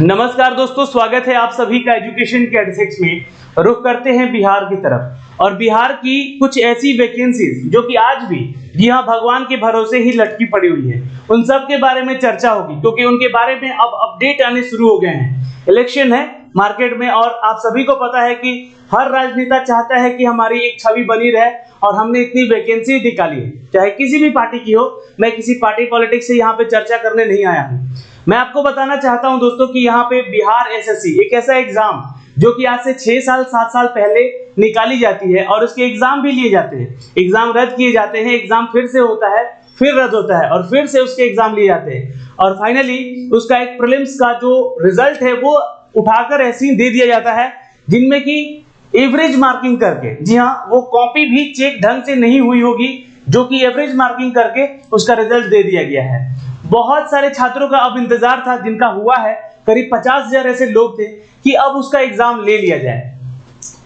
नमस्कार दोस्तों, स्वागत है आप सभी का एजुकेशन के एडसेक्स में। रुख करते हैं बिहार की तरफ और बिहार की कुछ ऐसी वैकेंसीज जो कि आज भी जी हाँ भगवान के भरोसे ही लटकी पड़ी हुई है, उन सब के बारे में चर्चा होगी क्योंकि उनके बारे में अब अपडेट आने शुरू हो गए हैं। इलेक्शन है मार्केट में और आप सभी को पता है कि हर राजनेता चाहता है कि हमारी एक छवि बनी रहे और हमने इतनी वैकेंसी निकाली है, चाहे किसी भी पार्टी की हो। मैं किसी पार्टी पॉलिटिक्स से यहाँ पे चर्चा करने नहीं आया हूँ। मैं आपको बताना चाहता हूं दोस्तों कि यहाँ पे बिहार एसएससी एक ऐसा एग्जाम जो कि आज से 6 साल 7 साल पहले निकाली जाती है और उसके एग्जाम भी लिए जाते हैं, एग्जाम रद्द किए जाते हैं, एग्जाम फिर से होता है, फिर रद्द होता है और फिर से उसके एग्जाम लिए जाते हैं और फाइनली उसका एक प्रीलिम्स का जो रिजल्ट है वो उठाकर ऐसे दे दिया जाता है जिनमें कि एवरेज मार्किंग करके, जी हाँ, वो कॉपी भी चेक ढंग से नहीं हुई होगी, जो कि एवरेज मार्किंग करके उसका रिजल्ट दे दिया गया है। बहुत सारे छात्रों का अब इंतजार था, जिनका हुआ है, करीब 50,000 ऐसे लोग थे कि अब उसका एग्जाम ले लिया जाए।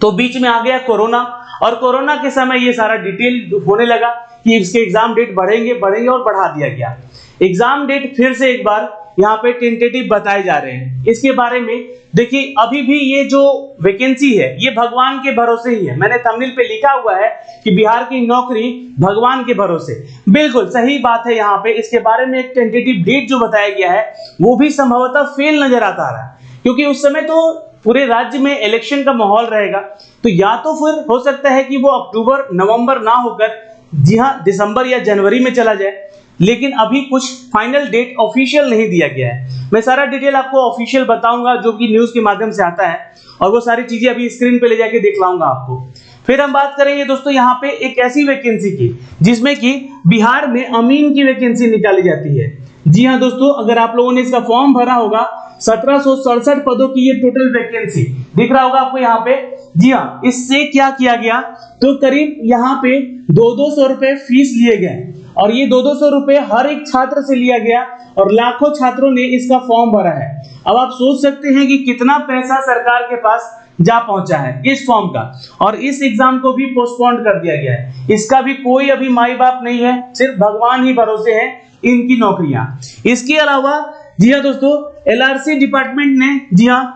तो बीच में आ गया कोरोना और कोरोना के समय ये सारा डिटेल होने लगा कि इसके एग्जाम डेट बढ़ेंगे और बढ़ा दिया गया। एग्जाम डेट फिर से एक बार यहाँ पे टेंटेटिव बताए जा रहे हैं। इसके बारे में देखिए, अभी भी ये जो वैकेंसी है ये भगवान के भरोसे ही है। मैंने थंबनेल पे लिखा हुआ है कि बिहार की नौकरी भगवान के भरोसे, बिल्कुल सही बात है। यहाँ पे इसके बारे में एक टेंटेटिव डेट जो बताया गया है वो भी संभवतः फेल नजर आता आ रहा है, क्योंकि उस समय तो पूरे राज्य में इलेक्शन का माहौल रहेगा। तो या तो फिर हो सकता है कि वो अक्टूबर नवंबर ना होकर जी हाँ दिसंबर या जनवरी में चला जाए, लेकिन अभी कुछ फाइनल डेट ऑफिशियल नहीं दिया गया है। मैं सारा डिटेल आपको ऑफिशियल बताऊंगा जो कि न्यूज के माध्यम से आता है और वो सारी चीजें अभी स्क्रीन पे ले जाके दिखलाऊंगा आपको। फिर हम बात करेंगे दोस्तों यहाँ पे एक ऐसी वैकेंसी की जिसमें कि बिहार में अमीन की वैकेंसी निकाली जाती है। जी हाँ दोस्तों, अगर आप लोगों ने इसका फॉर्म भरा होगा, 1767 पदों की ये टोटल वैकेंसी दिख रहा होगा आपको यहाँ पे। जी हाँ, इससे क्या किया गया तो करीब यहाँ पे 200 रुपए फीस लिए गए और ये 200 रुपए हर एक छात्र से लिया गया और लाखों छात्रों ने इसका फॉर्म भरा है। अब आप सोच सकते हैं कि कितना पैसा सरकार के पास जा पहुंचा है इस फॉर्म का, और इस एग्जाम को भी पोस्टपोन कर दिया गया है। इसका भी कोई अभी माई बाप नहीं है, सिर्फ भगवान ही भरोसे है इनकी नौकरियां। इसके अलावा जी हाँ दोस्तों, एलआरसी डिपार्टमेंट ने जी हाँ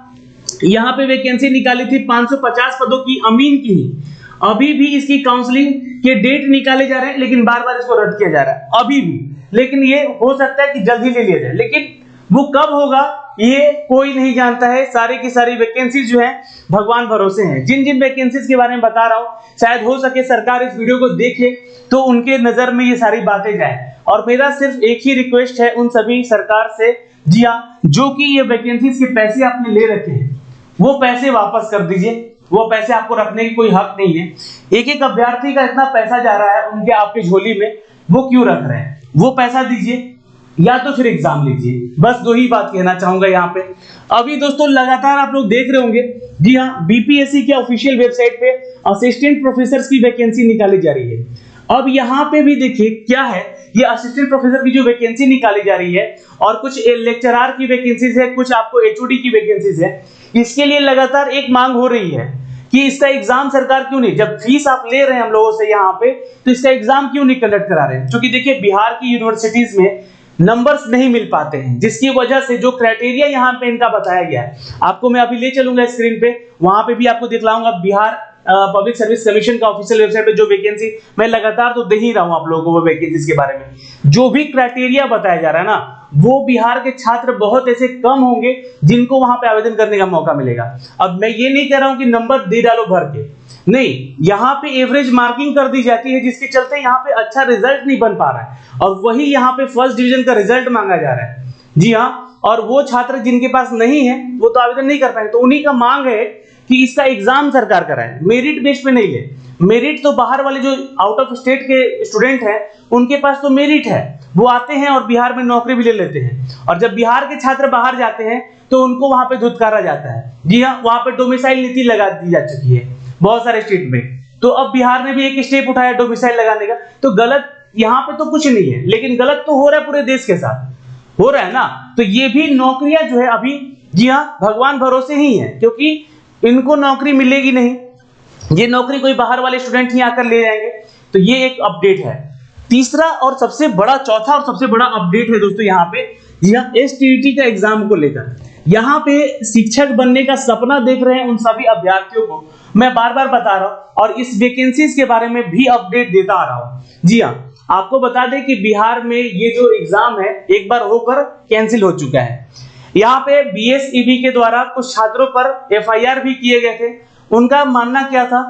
यहाँ पे वैकेंसी निकाली थी 550 पदों की अमीन की ही। अभी भी इसकी काउंसलिंग के डेट निकाले जा रहे हैं, लेकिन बार बार इसको रद्द किया जा रहा है अभी भी। लेकिन ये हो सकता है कि जल्द ही ले लिया जाए, लेकिन वो कब होगा ये कोई नहीं जानता है। सारी की सारी वैकेंसीज जो है भगवान भरोसे हैं। जिन जिन वैकेंसीज के बारे में बता रहा हूं, शायद हो सके सरकार इस वीडियो को देखे तो उनके नजर में ये सारी बातें जाए। और मेरा सिर्फ एक ही रिक्वेस्ट है उन सभी सरकार से, जी हाँ, जो कि ये वैकेंसीज के पैसे आपने ले रखे हैं वो पैसे वापस कर दीजिए। वो पैसे आपको रखने की कोई हक नहीं है। एक एक अभ्यर्थी का इतना पैसा जा रहा है उनके आपकी झोली में, वो क्यों रख रहे हैं? वो पैसा दीजिए या तो फिर एग्जाम लीजिए। बस दो ही बात कहना चाहूंगा यहाँ पे। अभी दोस्तों लगातार आप लोग देख रहे होंगे, जी हाँ, बीपीएससी के ऑफिशियल वेबसाइट पे असिस्टेंट प्रोफेसर की वैकेंसी निकाली जा रही है। अब यहाँ पे भी देखिए क्या है, ये असिस्टेंट प्रोफेसर की जो वैकेंसी निकाली जा रही है और कुछ लेक्चरर की वैकेंसीज है, कुछ आपको एचओडी की वैकेंसीज है। इसके लिए लगातार एक मांग हो रही है कि इसका एग्जाम सरकार क्यों नहीं, जब फीस आप ले रहे हैं हम लोगों से यहाँ पे, तो इसका एग्जाम क्यों नहीं कंडक्ट करा रहे हैं? क्योंकि देखिए बिहार की यूनिवर्सिटीज में नंबर्स नहीं मिल पाते हैं, जिसकी वजह से जो क्राइटेरिया यहाँ पे इनका बताया गया है, आपको मैं अभी ले चलूंगा स्क्रीन पे, वहां पे भी आपको दिखलाऊंगा। बिहार पब्लिक सर्विस कमीशन का ऑफिशियल वेबसाइट पे जो वैकेंसी, मैं लगातार तो दे ही रहा हूं आप लोगों को वो वैकेंसीज के बारे में। जो भी क्राइटेरिया बताया जा रहा है ना, वो बिहार के छात्र बहुत ऐसे कम होंगे जिनको वहां पे आवेदन करने का मौका मिलेगा। अब मैं ये नहीं कह रहा हूं कि नंबर दे डालो भर के, नहीं, यहाँ पे एवरेज मार्किंग कर दी जाती है, जिसके चलते यहाँ पे अच्छा रिजल्ट नहीं बन पा रहा है और वही यहाँ पे फर्स्ट डिवीजन का रिजल्ट मांगा जा रहा है। जी हाँ, और वो छात्र जिनके पास नहीं है वो तो आवेदन नहीं कर पाए, तो उन्हीं का मांग है कि इसका एग्जाम सरकार कराए, मेरिट बेस पे नहीं ले। मेरिट तो बाहर वाले जो आउट ऑफ स्टेट के स्टूडेंट हैं उनके पास तो मेरिट है, वो आते हैं और बिहार में नौकरी भी ले लेते हैं। और जब बिहार के छात्र बाहर जाते हैं तो उनको वहां पे धुतकारा जाता है। जी हाँ, वहां पे डोमिसाइल नीति लगा दी जा चुकी है बहुत सारे स्टेट में। तो अब बिहार ने भी एक स्टेप उठाया डोमिसाइल लगाने का। तो गलत यहाँ पे तो कुछ नहीं है, लेकिन गलत तो हो रहा है पूरे देश के साथ, हो रहा है ना। तो ये भी नौकरियां जो है अभी, जी हाँ, भगवान भरोसे ही है, क्योंकि इनको नौकरी मिलेगी नहीं, ये नौकरी कोई बाहर वाले स्टूडेंट ही आकर ले जाएंगे। तो ये एक अपडेट है। तीसरा और सबसे बड़ा, चौथा और सबसे बड़ा अपडेट है दोस्तों यहाँ पे, जी हाँ, STET का एग्जाम को लेकर यहाँ पे शिक्षक बनने का सपना देख रहे हैं उन सभी अभ्यर्थियों को मैं बार बार बता रहा हूँ और इस वैकेंसीज के बारे में भी अपडेट देता आ रहा हूँ। जी हाँ, आपको बता दें कि बिहार में ये जो एग्जाम है एक बार होकर कैंसिल हो चुका है। यहाँ पे BSEB के द्वारा कुछ छात्रों पर FIR भी किए गए थे। उनका मानना क्या था,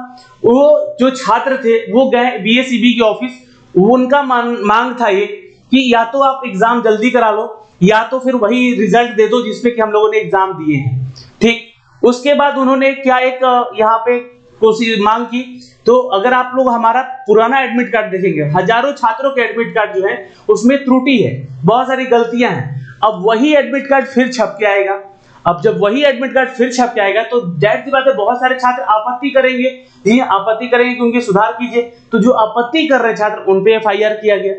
वो जो छात्र थे वो गए BSEB के ऑफिस, उनका मांग था ये कि या तो आप एग्जाम जल्दी करा लो या तो फिर वही रिजल्ट दे दो जिसपे कि हम लोगों ने एग्जाम दिए हैं। ठीक, उसके बाद उन्होंने क्या एक यहाँ पे कोशिश मांग की, तो अगर आप लोग हमारा पुराना एडमिट कार्ड देखेंगे, हजारों छात्रों के एडमिट कार्ड जो है उसमें त्रुटि है, बहुत सारी गलतियां हैं। अब वही एडमिट कार्ड फिर छप के आएगा। अब जब वही एडमिट कार्ड फिर छप के आएगा तो जाहिर सी बात है बहुत सारे छात्र आपत्ति करेंगे, ये आपत्ति करेंगे कि उनके सुधार कीजिए। तो जो आपत्ति कर रहे छात्र उन पे FIR किया गया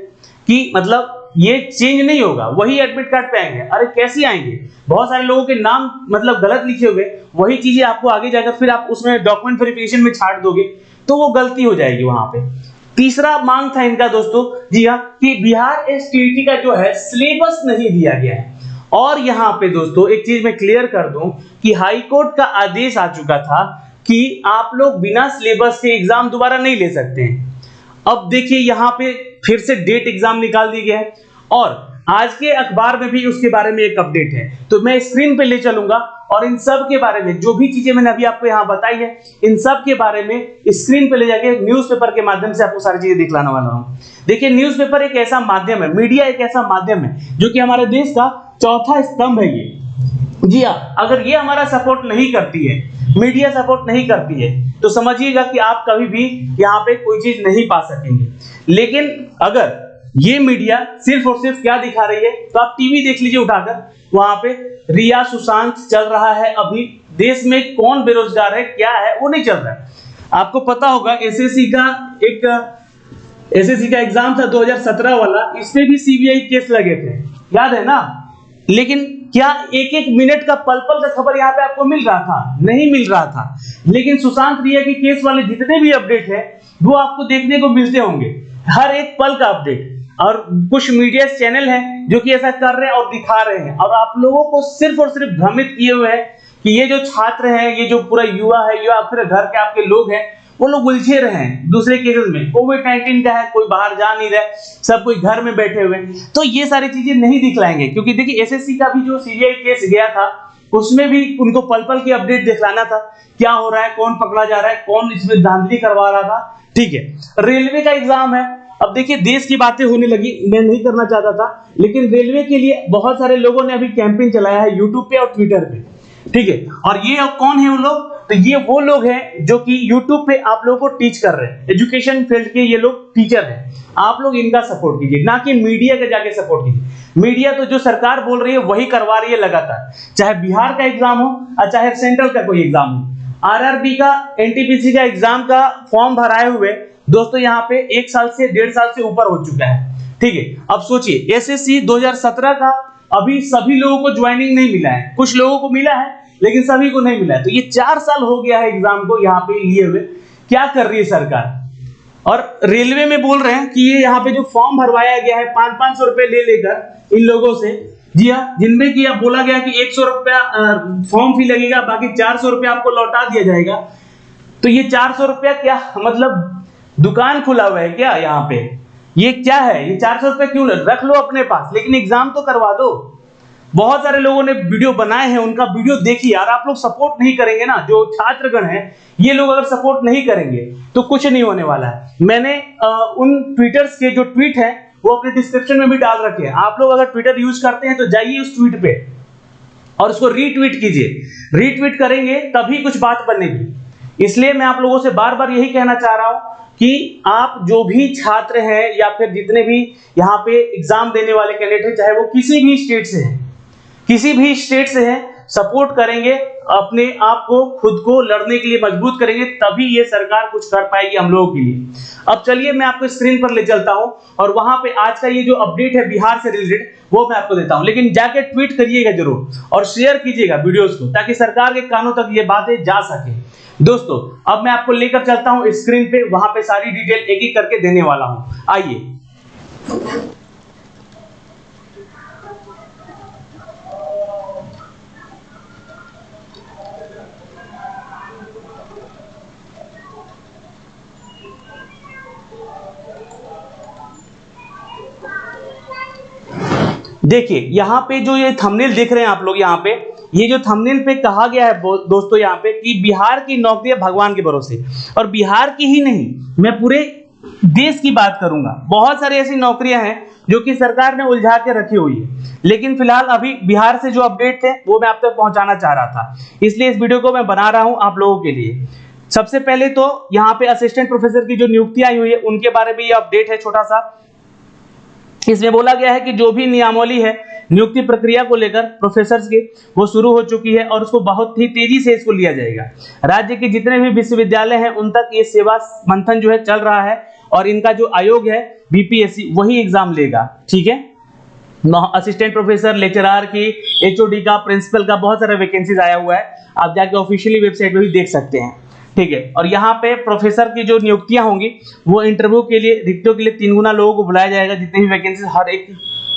कि मतलब ये चेंज नहीं होगा, वही एडमिट कार्ड पे आएंगे। अरे कैसे आएंगे, बहुत सारे लोगों के नाम मतलब गलत लिखे हुए, वही चीजें आपको आगे जाकर फिर आप उसमें डॉक्यूमेंट वेरिफिकेशन में छाट दोगे तो वो गलती हो जाएगी वहां पे। तीसरा मांग था इनका दोस्तों, जी हाँ, कि बिहार STET का जो है सिलेबस नहीं दिया गया है। और यहाँ पे दोस्तों एक चीज मैं क्लियर कर दूं कि हाई कोर्ट का आदेश आ चुका था कि आप लोग बिना सिलेबस के एग्जाम दोबारा नहीं ले सकते हैं। अब देखिए यहाँ पे फिर से डेट एग्जाम निकाल दी गया है और आज के अखबार में भी उसके बारे में एक अपडेट है, तो मैं स्क्रीन पे ले चलूंगा और इन सब के बारे में जो भी चीजें मैंने अभी आपको यहाँ बताई है इन सब के बारे में स्क्रीन पे ले जाके न्यूज़पेपर के माध्यम से आपको सारी चीजें दिखलाने वाला हूँ। देखिए, न्यूज़पेपर एक ऐसा माध्यम है, मीडिया एक ऐसा माध्यम है जो कि हमारे देश का चौथा स्तंभ है ये। जी हाँ, अगर ये हमारा सपोर्ट नहीं करती है, मीडिया सपोर्ट नहीं करती है, तो समझिएगा कि आप कभी भी यहाँ पे कोई चीज नहीं पा सकेंगे। लेकिन अगर ये मीडिया सिर्फ और सिर्फ क्या दिखा रही है, तो आप टीवी देख लीजिए उठाकर, वहां पे रिया सुशांत चल रहा है, अभी देश में कौन बेरोजगार है क्या है वो नहीं चल रहा है। आपको पता होगा SSC का एग्जाम था 2017 वाला, इसमें भी CBI केस लगे थे, याद है ना। लेकिन क्या एक एक मिनट का पल पल का खबर यहाँ पे आपको मिल रहा था? नहीं मिल रहा था। लेकिन सुशांत रिया की केस वाले जितने भी अपडेट है वो आपको देखने को मिलते होंगे, हर एक पल का अपडेट। और कुछ मीडिया चैनल हैं जो कि ऐसा कर रहे हैं और दिखा रहे हैं और आप लोगों को सिर्फ और सिर्फ भ्रमित किए हुए हैं कि ये जो छात्र हैं, ये जो पूरा युवा है या फिर घर के आपके लोग हैं, वो लोग उलझे रहे हैं दूसरे केसेस में। कोविड-19 का है, कोई बाहर जा नहीं रहा, सब कोई घर में बैठे हुए, तो ये सारी चीजें नहीं दिखलाएंगे। क्योंकि देखिए SSC का भी जो CBI केस गया था उसमें भी उनको पल पल की अपडेट दिखलाना था, क्या हो रहा है, कौन पकड़ा जा रहा है, कौन इसमें धांधली करवा रहा था। ठीक है, रेलवे का एग्जाम है। अब देखिए देश की बातें होने लगी, मैं नहीं करना चाहता था, लेकिन रेलवे के लिए बहुत सारे लोगों ने अभी कैंपेन चलाया है यूट्यूब पे और ट्विटर पे। ठीक है, और ये अब कौन है वो लोग, तो ये वो लोग हैं जो कि यूट्यूब पे आप लोगों को टीच कर रहे हैं, एजुकेशन फील्ड के ये लोग टीचर हैं। आप लोग इनका सपोर्ट कीजिए, ना कि मीडिया के जाके सपोर्ट कीजिए। मीडिया तो जो सरकार बोल रही है वही करवा रही है लगातार, चाहे बिहार का एग्जाम हो और चाहे सेंट्रल का कोई एग्जाम हो। RRB का, NTPC का एग्जाम का फॉर्म भराए हुए दोस्तों यहाँ पे 1 साल से 1.5 साल से ऊपर हो चुका है। ठीक है, अब सोचिए SSC 2017 का अभी सभी लोगों को ज्वाइनिंग नहीं मिला है, कुछ लोगों को मिला है लेकिन सभी को नहीं मिला है। तो ये 4 साल हो गया है एग्जाम को यहाँ पे लिए हुए। क्या कर रही है सरकार? और रेलवे में बोल रहे हैं कि ये यहाँ पे जो फॉर्म भरवाया गया है 500-500 रुपए ले लेकर इन लोगों से, जी हाँ, जिनमें कि अब बोला गया कि 100 रुपया फॉर्म फी लगेगा, बाकी 400 रुपया आपको लौटा दिया जाएगा। तो ये 400 रुपया क्या मतलब दुकान खुला हुआ है क्या यहाँ पे? ये क्या है? ये 400 रुपए क्यों रख लो अपने पास, लेकिन एग्जाम तो करवा दो। बहुत सारे लोगों ने वीडियो बनाए हैं, उनका वीडियो देखिए यार। आप लोग सपोर्ट नहीं करेंगे ना, जो छात्रगण हैं ये लोग अगर सपोर्ट नहीं करेंगे तो कुछ नहीं होने वाला है। मैंने उन ट्वीटर्स के जो ट्वीट है वो अपने डिस्क्रिप्शन में भी डाल रखे हैं। आप लोग अगर ट्विटर यूज करते हैं तो जाइए उस ट्वीट पे और उसको रीट्वीट कीजिए। रीट्वीट करेंगे तभी कुछ बात बनेगी। इसलिए मैं आप लोगों से बार बार यही कहना चाह रहा हूं कि आप जो भी छात्र हैं या फिर जितने भी यहाँ पे एग्जाम देने वाले कैंडिडेट हैं, चाहे वो किसी भी स्टेट से हैं, किसी भी स्टेट से हैं, सपोर्ट करेंगे, अपने आप को खुद को लड़ने के लिए मजबूत करेंगे, तभी ये सरकार कुछ कर पाएगी हम लोगों के लिए। अब चलिए मैं आपको स्क्रीन पर ले चलता हूं और वहां पे आज का ये जो अपडेट है बिहार से रिलेटेड वो मैं आपको देता हूं। लेकिन जाके ट्वीट करिएगा जरूर और शेयर कीजिएगा वीडियोस को, ताकि सरकार के कानों तक ये बातें जा सके। दोस्तों अब मैं आपको लेकर चलता हूं स्क्रीन पे, वहां पे सारी डिटेल एक एक करके देने वाला हूं। आइए देखिए यहाँ पे जो ये थंबनेल देख रहे हैं आप लोग, यहाँ पे ये जो थंबनेल पे कहा गया है दोस्तों यहाँ पे कि बिहार की नौकरियां भगवान के भरोसे, और बिहार की ही नहीं मैं पूरे देश की बात करूंगा। बहुत सारी ऐसी नौकरियां हैं जो कि सरकार ने उलझा के रखी हुई है, लेकिन फिलहाल अभी बिहार से जो अपडेट थे वो मैं आप तक पहुंचाना चाह रहा था, इसलिए इस वीडियो को मैं बना रहा हूं आप लोगों के लिए। सबसे पहले तो यहाँ पे असिस्टेंट प्रोफेसर की जो नियुक्ति आई हुई है उनके बारे में ये अपडेट है छोटा सा। इसमें बोला गया है कि जो भी नियमावली है नियुक्ति प्रक्रिया को लेकर प्रोफेसर्स की वो शुरू हो चुकी है और उसको बहुत ही तेजी से इसको लिया जाएगा। राज्य के जितने भी विश्वविद्यालय हैं उन तक ये सेवा मंथन जो है चल रहा है, और इनका जो आयोग है बीपीएससी वही एग्जाम लेगा। ठीक है, असिस्टेंट प्रोफेसर, लेक्चरर की, एचओडी का, प्रिंसिपल का बहुत सारा वैकेंसीज आया हुआ है, आप जाके ऑफिशियली वेबसाइट पे भी देख सकते हैं। ठीक है, और यहाँ पे प्रोफेसर की जो नियुक्तियां होंगी वो इंटरव्यू के लिए, रिक्तियों के लिए 3 गुना लोगों को बुलाया जाएगा, जितनी भी वैकेंसी हर एक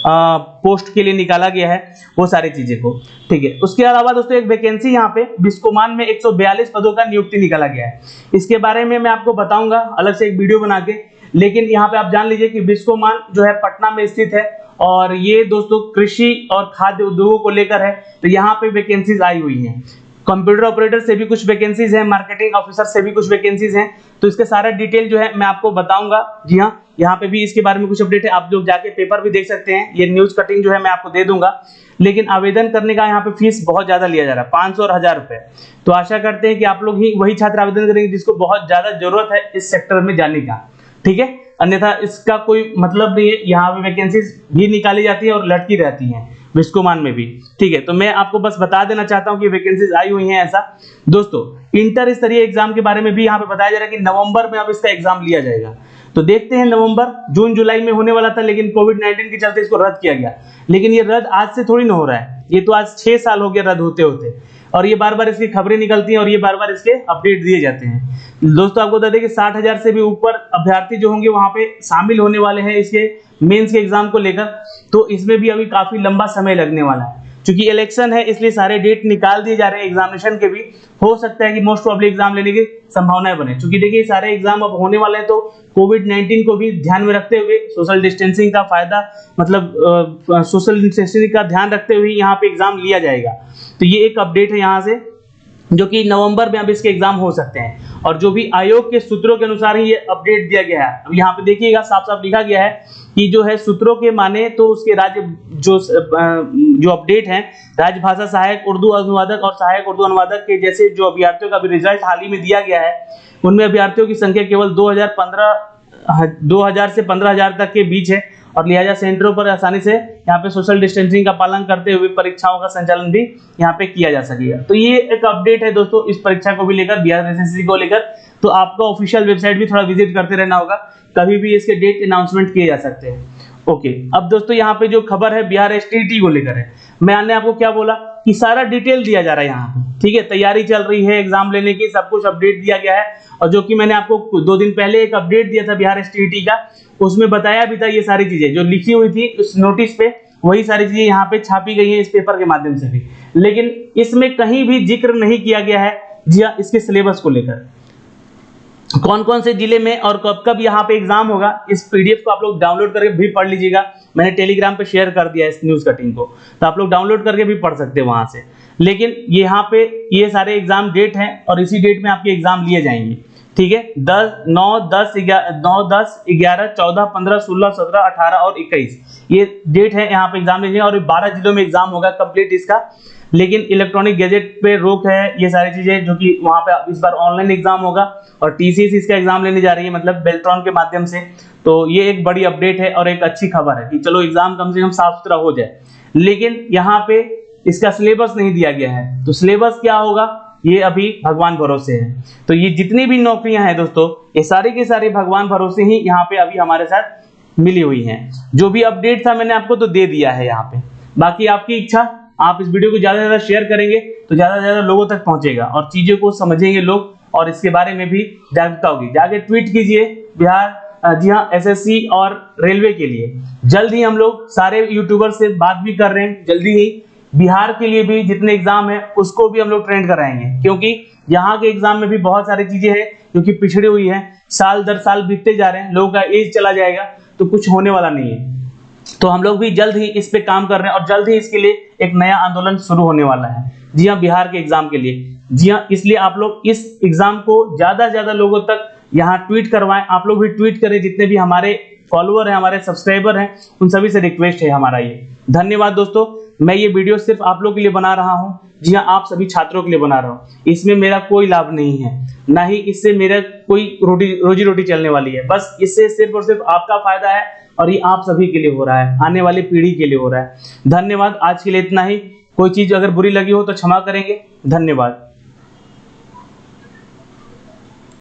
पोस्ट के लिए निकाला गया है वो सारी चीजें को। ठीक है, उसके अलावा दोस्तों एक वैकेंसी यहाँ पे बिस्कोमान में 142 पदों का नियुक्ति निकाला गया है। इसके बारे में मैं आपको बताऊंगा अलग से एक वीडियो बना के, लेकिन यहाँ पे आप जान लीजिए कि बिस्कोमान जो है पटना में स्थित है और ये दोस्तों कृषि और खाद्य उद्योगों को लेकर है, तो यहाँ पे वैकेंसीज आई हुई हैं। कंप्यूटर ऑपरेटर से भी कुछ वैकेंसीज हैं, मार्केटिंग ऑफिसर से भी कुछ वैकेंसीज हैं, तो इसके सारा डिटेल जो है मैं आपको बताऊंगा। जी हाँ, यहाँ पे भी इसके बारे में कुछ अपडेट है, आप लोग जाके पेपर भी देख सकते हैं, ये न्यूज कटिंग जो है मैं आपको दे दूंगा। लेकिन आवेदन करने का यहाँ पे फीस बहुत ज्यादा लिया जा रहा है, 500 और 1000 रुपए। तो आशा करते हैं कि आप लोग ही वही छात्र आवेदन करेंगे जिसको बहुत ज्यादा जरूरत है इस सेक्टर में जाने का। ठीक है, अन्यथा इसका कोई मतलब नहीं है, यहाँ पे वैकेंसीज भी निकाली जाती है और लटकी रहती हैं विस्कोमान में भी। ठीक है, तो मैं आपको बस बता देना चाहता हूं कि वैकेंसीज आई हुई हैं। ऐसा दोस्तों इंटर स्तरीय एग्जाम के बारे में भी यहाँ पे बताया जा रहा है कि नवंबर में अब इसका एग्जाम लिया जाएगा। तो देखते हैं, नवंबर जून जुलाई में होने वाला था, लेकिन कोविड-19 के चलते इसको रद्द किया गया। लेकिन ये रद्द आज से थोड़ी ना हो रहा है, ये तो आज 6 साल हो गया रद्द होते होते, और ये बार बार इसकी खबरें निकलती हैं और ये बार बार इसके अपडेट दिए जाते हैं। दोस्तों आपको बता दें कि 60,000 से भी ऊपर अभ्यर्थी जो होंगे वहां पे शामिल होने वाले हैं इसके मेंस के एग्जाम को लेकर, तो इसमें भी अभी काफी लंबा समय लगने वाला है। क्योंकि इलेक्शन है इसलिए सारे डेट निकाल दिए जा रहे हैं एग्जामिनेशन के भी, हो सकता है कि मोस्ट प्रोबेबली एग्जाम लेने की संभावनाएं बने। क्योंकि देखिए सारे एग्जाम अब होने वाले हैं, तो कोविड-19 को भी ध्यान में रखते हुए, सोशल डिस्टेंसिंग का फायदा मतलब सोशल डिस्टेंसिंग का ध्यान रखते हुए यहाँ पे एग्जाम लिया जाएगा। तो ये एक अपडेट है यहाँ से, जो कि नवंबर में अब इसके एग्जाम हो सकते हैं, और जो भी आयोग के सूत्रों के अनुसार ही ये अपडेट दिया गया है। अब यहाँ पे देखिएगा साफ साफ लिखा गया है कि जो है सूत्रों के माने तो उसके राज्य जो अपडेट है, राजभाषा सहायक उर्दू अनुवादक और सहायक उर्दू अनुवादक के जैसे जो अभ्यर्थियों का भी रिजल्ट हाल ही में दिया गया है, उनमें अभ्यर्थियों की संख्या केवल 2000 से 15,000 तक के बीच है, और लिहाजा सेंटरों पर आसानी से यहाँ पे सोशल डिस्टेंसिंग का पालन करते हुए परीक्षाओं का संचालन भी यहाँ पे किया जा सकेगा। तो ये एक अपडेट है दोस्तों इस परीक्षा को भी लेकर, बिहार एसएससी को लेकर। तो आपका ऑफिशियल वेबसाइट भी थोड़ा विजिट करते रहना होगा, कभी भी इसके डेट अनाउंसमेंट किए जा सकते हैं। ओके, अब दोस्तों यहाँ पे जो खबर है बिहार एसटीईटी को लेकर है, मैंने आपको क्या बोला कि सारा डिटेल दिया जा रहा है यहाँ पे। ठीक है, तैयारी चल रही है एग्जाम लेने की, सब कुछ अपडेट दिया गया है, और जो कि मैंने आपको 2 दिन पहले एक अपडेट दिया था बिहार एसटीईटी का, उसमें बताया भी था ये सारी चीजें जो लिखी हुई थी उस नोटिस पे, वही सारी चीजें यहाँ पे छापी गई हैं इस पेपर के माध्यम से भी। लेकिन इसमें कहीं भी जिक्र नहीं किया गया है जी हाँ इसके सिलेबस को लेकर, कौन कौन से जिले में और कब कब यहाँ पे एग्जाम होगा। इस पीडीएफ को आप लोग डाउनलोड करके भी पढ़ लीजिएगा, मैंने टेलीग्राम पे शेयर कर दिया इस न्यूज कटिंग को, तो आप लोग डाउनलोड करके भी पढ़ सकते हैं वहां से। लेकिन यहाँ पे ये सारे एग्जाम डेट हैं और इसी डेट में आपके एग्जाम लिए जाएंगे। ठीक है, 9, 10, 11, 14, 15, 16, 17, 18 और 21 ये डेट है यहाँ पे एग्जाम लेने, और 12 जिलों में एग्जाम होगा कंप्लीट इसका। लेकिन इलेक्ट्रॉनिक गैजेट पे रोक है, ये सारी चीजें जो कि वहां पे इस बार ऑनलाइन एग्जाम होगा, और टीसीएस इसका एग्जाम लेने जा रही है मतलब बेल्ट्रॉन के माध्यम से। तो ये एक बड़ी अपडेट है और एक अच्छी खबर है कि चलो एग्जाम कम से कम साफ सुथरा हो जाए। लेकिन यहाँ पे इसका सिलेबस नहीं दिया गया है, तो सिलेबस क्या होगा ये अभी भगवान भरोसे है। तो ये जितनी भी नौकरियां हैं दोस्तों, ये सारी की सारी भगवान भरोसे ही यहाँ पे अभी हमारे साथ मिली हुई हैं। जो भी अपडेट था मैंने आपको तो दे दिया है यहाँ पे, बाकी आपकी इच्छा, आप इस वीडियो को ज्यादा से ज्यादा शेयर करेंगे तो ज्यादा से ज्यादा लोगों तक पहुंचेगा और चीजों को समझेंगे लोग, और इसके बारे में भी जागरूकता होगी। जाके ट्वीट कीजिए बिहार जी हाँ एसएससी और रेलवे के लिए। जल्द ही हम लोग सारे यूट्यूबर से बात भी कर रहे हैं, जल्दी ही बिहार के लिए भी जितने एग्जाम है उसको भी हम लोग ट्रेंड कराएंगे, क्योंकि यहाँ के एग्जाम में भी बहुत सारी चीजें हैं जो कि पिछड़ी हुई हैं, साल दर साल बीतते जा रहे हैं, लोगों का एज चला जाएगा तो कुछ होने वाला नहीं है। तो हम लोग भी जल्द ही इस पे काम कर रहे हैं और जल्द ही इसके लिए एक नया आंदोलन शुरू होने वाला है। जी हाँ, बिहार के एग्जाम के लिए। जी हाँ, इसलिए आप लोग इस एग्जाम को ज्यादा से ज्यादा लोगों तक यहाँ ट्वीट करवाएं। आप लोग भी ट्वीट करें, जितने भी हमारे फॉलोअर हैं, हमारे सब्सक्राइबर हैं, उन सभी से रिक्वेस्ट है हमारा ये। धन्यवाद दोस्तों। मैं ये वीडियो सिर्फ आप लोग के लिए बना रहा हूँ। जी हाँ, आप सभी छात्रों के लिए बना रहा हूँ। इसमें मेरा कोई लाभ नहीं है, ना ही इससे मेरा कोई रोजी रोटी चलने वाली है। बस इससे सिर्फ और सिर्फ आपका फायदा है और ये आप सभी के लिए हो रहा है, आने वाली पीढ़ी के लिए हो रहा है। धन्यवाद। आज के लिए इतना ही। कोई चीज अगर बुरी लगी हो तो क्षमा करेंगे। धन्यवाद।